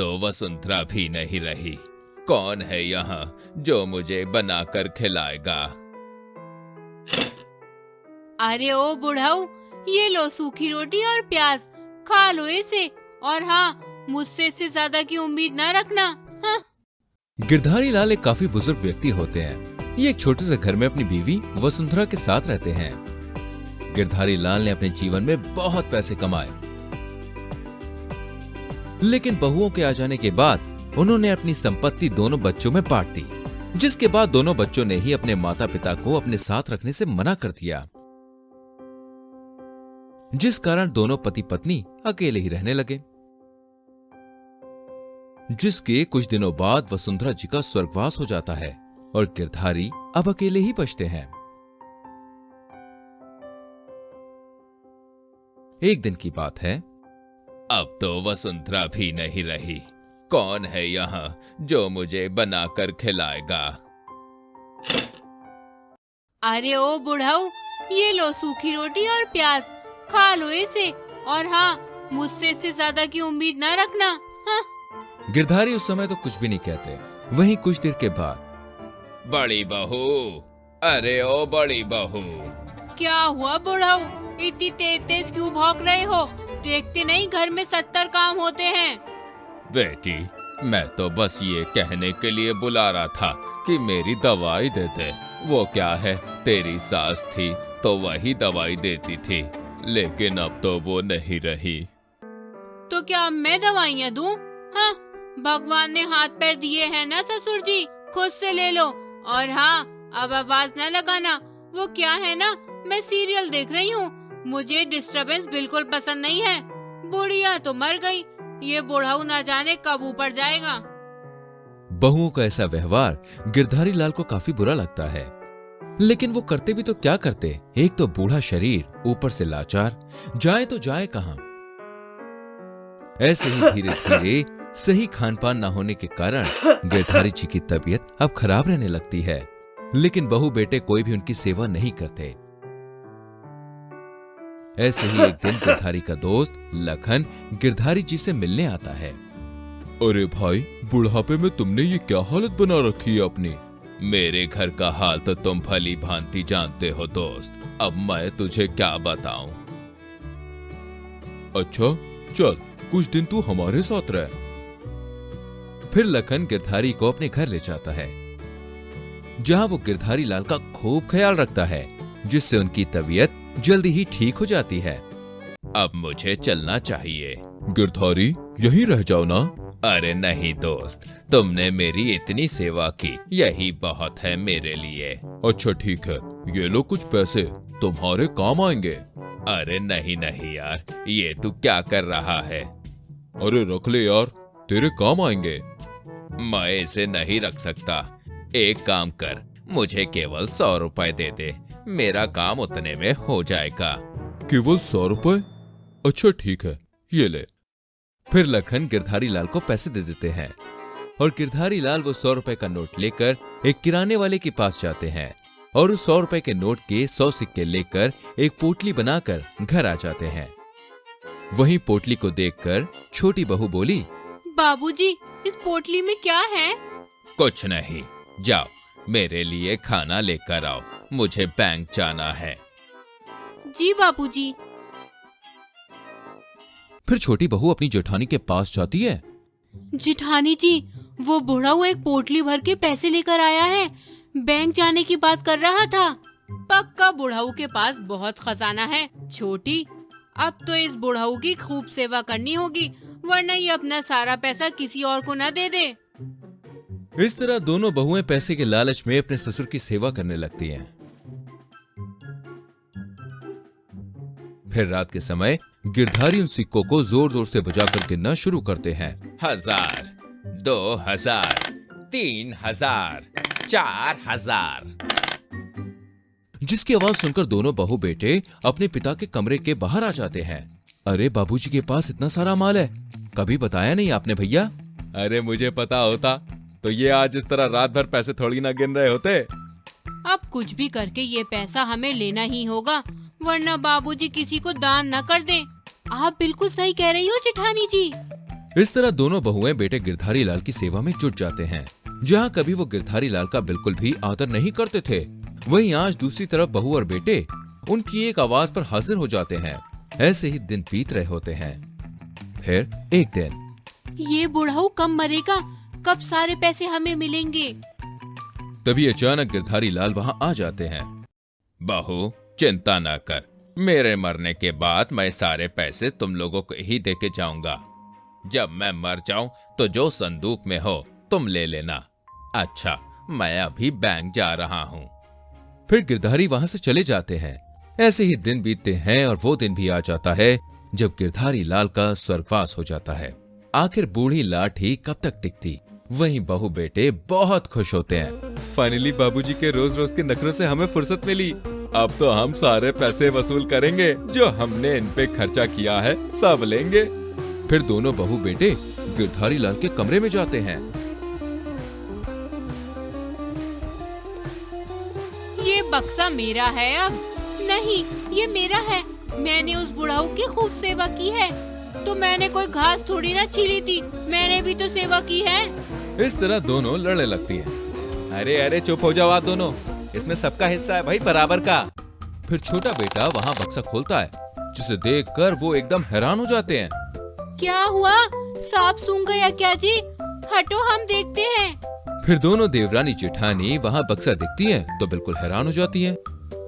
तो वसुंधरा भी नहीं रही। कौन है यहाँ जो मुझे बनाकर खिलाएगा? अरे ओ बुढ़ाऊ, ये लो सूखी रोटी और प्याज, खा लो इसे। और हाँ, मुझसे इससे ज्यादा की उम्मीद ना रखना। हाँ। गिरधारी लाल एक काफी बुजुर्ग व्यक्ति होते हैं। ये एक छोटे से घर में अपनी बीवी वसुंधरा के साथ रहते हैं। गिरधारी लाल ने अपने जीवन में बहुत पैसे कमाए, लेकिन बहुओं के आ जाने के बाद उन्होंने अपनी संपत्ति दोनों बच्चों में बांट दी, जिसके बाद दोनों बच्चों ने ही अपने माता पिता को अपने साथ रखने से मना कर दिया, जिस कारण दोनों पति पत्नी अकेले ही रहने लगे। जिसके कुछ दिनों बाद वसुंधरा जी का स्वर्गवास हो जाता है और गिरधारी अब अकेले ही बचते हैं। एक दिन की बात है। अब तो वसुंधरा भी नहीं रही। कौन है यहाँ जो मुझे बनाकर खिलाएगा? अरे ओ बुढ़ाऊ, ये लो सूखी रोटी और प्याज, खा लो इसे। और हाँ, मुझसे इससे ज्यादा की उम्मीद ना रखना। हाँ। गिरधारी उस समय तो कुछ भी नहीं कहते। वहीं कुछ देर के बाद, बड़ी बहू, अरे ओ बड़ी बहू। क्या हुआ बुढ़ाऊ, इतनी तेज तेज क्यों भौंक रहे हो? देखते नहीं घर में 70 काम होते हैं। बेटी, मैं तो बस ये कहने के लिए बुला रहा था कि मेरी दवाई दे दे। वो क्या है, तेरी सास थी तो वही दवाई देती थी, लेकिन अब तो वो नहीं रही। तो क्या मैं दवाइयाँ दूं? हाँ, भगवान ने हाथ पैर दिए हैं ना ससुर जी, खुद से ले लो। और हाँ, अब आवाज न लगाना। वो क्या है ना, मैं सीरियल देख रही हूँ, मुझे डिस्टरबेंस बिल्कुल पसंद नहीं है। बुढ़िया तो मर गई, ये बुढ़ाऊ ना जाने कब ऊपर जाएगा। बहुओं का ऐसा व्यवहार गिरधारी लाल को काफी बुरा लगता है, लेकिन वो करते भी तो क्या करते। एक तो बूढ़ा शरीर, ऊपर से लाचार, जाए तो जाए कहां। ऐसे ही धीरे धीरे सही खान पान न होने के कारण गिरधारी जी की तबीयत अब खराब रहने लगती है, लेकिन बहू बेटे कोई भी उनकी सेवा नहीं करते। ऐसे ही एक दिन गिरधारी का दोस्त लखन गिरधारी जी से मिलने आता है। अरे भाई, बुढ़ापे में तुमने ये क्या हालत बना रखी है अपनी? मेरे घर का हाल तो तुम भली भांति जानते हो दोस्त, अब मैं तुझे क्या बताऊं। अच्छा चल, कुछ दिन तू हमारे साथ रह। फिर लखन गिरधारी को अपने घर ले जाता है, जहां वो गिरधारी लाल का खूब ख्याल रखता है, जिससे उनकी तबीयत जल्दी ही ठीक हो जाती है। अब मुझे चलना चाहिए। गिरधारी, यहीं रह जाओ ना। अरे नहीं दोस्त, तुमने मेरी इतनी सेवा की, यही बहुत है मेरे लिए। अच्छा ठीक है, ये लो कुछ पैसे, तुम्हारे काम आएंगे। अरे नहीं नहीं यार, ये तू क्या कर रहा है? अरे रख ले यार, तेरे काम आएंगे। मैं इसे नहीं रख सकता। एक काम कर, मुझे केवल 100 रुपए दे दे, मेरा काम उतने में हो जाएगा। केवल 100 रुपए? अच्छा ठीक है, ये ले। फिर लखन गिरधारी लाल को पैसे दे देते हैं और गिरधारी लाल वो 100 रुपए का नोट लेकर एक किराने वाले के पास जाते हैं और उस 100 रुपए के नोट के 100 सिक्के लेकर एक पोटली बनाकर घर आ जाते हैं। वहीं पोटली को देखकर छोटी बहू बोली, बाबूजी, इस पोटली में क्या है? कुछ नहीं, जाओ मेरे लिए खाना लेकर आओ, मुझे बैंक जाना है। जी बाबूजी। फिर छोटी बहू अपनी जेठानी के पास जाती है। जेठानी जी, वो बुढ़ाऊ एक पोटली भर के पैसे लेकर आया है, बैंक जाने की बात कर रहा था। पक्का बुढ़ाऊ के पास बहुत खजाना है। छोटी, अब तो इस बुढ़ाऊ की खूब सेवा करनी होगी, वरना ये अपना सारा पैसा किसी और को न दे दे। इस तरह दोनों बहुएं पैसे के लालच में अपने ससुर की सेवा करने लगती हैं। फिर रात के समय गिरधारी उन सिक्कों को जोर जोर से बजाकर गिनना शुरू करते हैं। 1000, 2000, 3000, 4000। जिसकी आवाज सुनकर दोनों बहू बेटे अपने पिता के कमरे के बाहर आ जाते हैं। अरे बाबूजी के पास इतना सारा माल है, कभी बताया नहीं आपने भैया? अरे मुझे पता होता तो ये आज इस तरह रात भर पैसे थोड़ी ना गिन रहे होते। अब कुछ भी करके ये पैसा हमें लेना ही होगा, वरना बाबूजी किसी को दान न कर दें। आप बिल्कुल सही कह रही हो जेठानी जी। इस तरह दोनों बहुएं बेटे गिरधारी लाल की सेवा में जुट जाते हैं। जहाँ कभी वो गिरधारी लाल का बिल्कुल भी आदर नहीं करते थे, वहीं आज दूसरी तरफ बहू और बेटे उनकी एक आवाज पर हाजिर हो जाते हैं। ऐसे ही दिन बीत रहे होते हैं। फिर एक दिन ये बुढ़ऊ कब मरेगा? कब सारे पैसे हमें मिलेंगे? तभी अचानक गिरधारी लाल वहाँ आ जाते हैं। बहू चिंता ना कर, मेरे मरने के बाद मैं सारे पैसे तुम लोगों को ही दे के जाऊंगा। जब मैं मर जाऊं तो जो संदूक में हो तुम ले लेना। अच्छा, मैं अभी बैंक जा रहा हूँ। फिर गिरधारी वहां से चले जाते हैं। ऐसे ही दिन बीतते हैं और वो दिन भी आ जाता है जब गिरधारी लाल का स्वर्गवास हो जाता है। आखिर बूढ़ी लाठी कब तक टिकती। वहीं बहू बेटे बहुत खुश होते हैं। फाइनली बाबूजी के रोज रोज के नखरों से हमें फुर्सत मिली। अब तो हम सारे पैसे वसूल करेंगे, जो हमने इन पे खर्चा किया है सब लेंगे। फिर दोनों बहू बेटे गिरधारी लाल के कमरे में जाते हैं। ये बक्सा मेरा है अब? नहीं, ये मेरा है। मैंने उस बुढ़ाऊ की खूब सेवा की है, तो मैंने कोई घास थोड़ी ना छीली थी, मैंने भी तो सेवा की है। इस तरह दोनों लड़ने लगती हैं। अरे अरे चुप हो जाओ आप दोनों, इसमें सबका हिस्सा है भाई, बराबर का। फिर छोटा बेटा वहाँ बक्सा खोलता है, जिसे देखकर वो एकदम हैरान हो जाते हैं। क्या हुआ? सांप सूंघ गया क्या जी? हटो, हम देखते हैं। फिर दोनों देवरानी जेठानी वहाँ बक्सा देखती हैं तो बिल्कुल हैरान हो जाती हैं।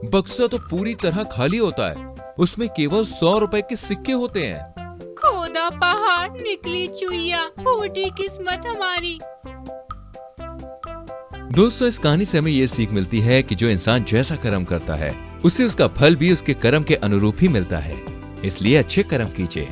बक्सा तो पूरी तरह खाली होता है, उसमें केवल 100 रुपए के सिक्के होते हैं। खोदा पहाड़ निकली चुईया, फूटी किस्मत हमारी। दोस्तों, इस कहानी से हमें ये सीख मिलती है कि जो इंसान जैसा कर्म करता है उसे उसका फल भी उसके कर्म के अनुरूप ही मिलता है। इसलिए अच्छे कर्म कीजिए।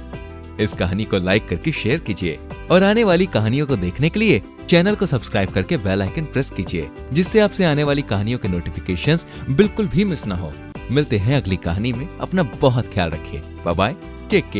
इस कहानी को लाइक करके शेयर कीजिए और आने वाली कहानियों को देखने के लिए चैनल को सब्सक्राइब करके बेल आइकन प्रेस कीजिए, जिससे आपसे आने वाली कहानियों के नोटिफिकेशंस बिल्कुल भी मिस ना हो। मिलते हैं अगली कहानी में। अपना बहुत ख्याल रखिए। Bye bye, take care.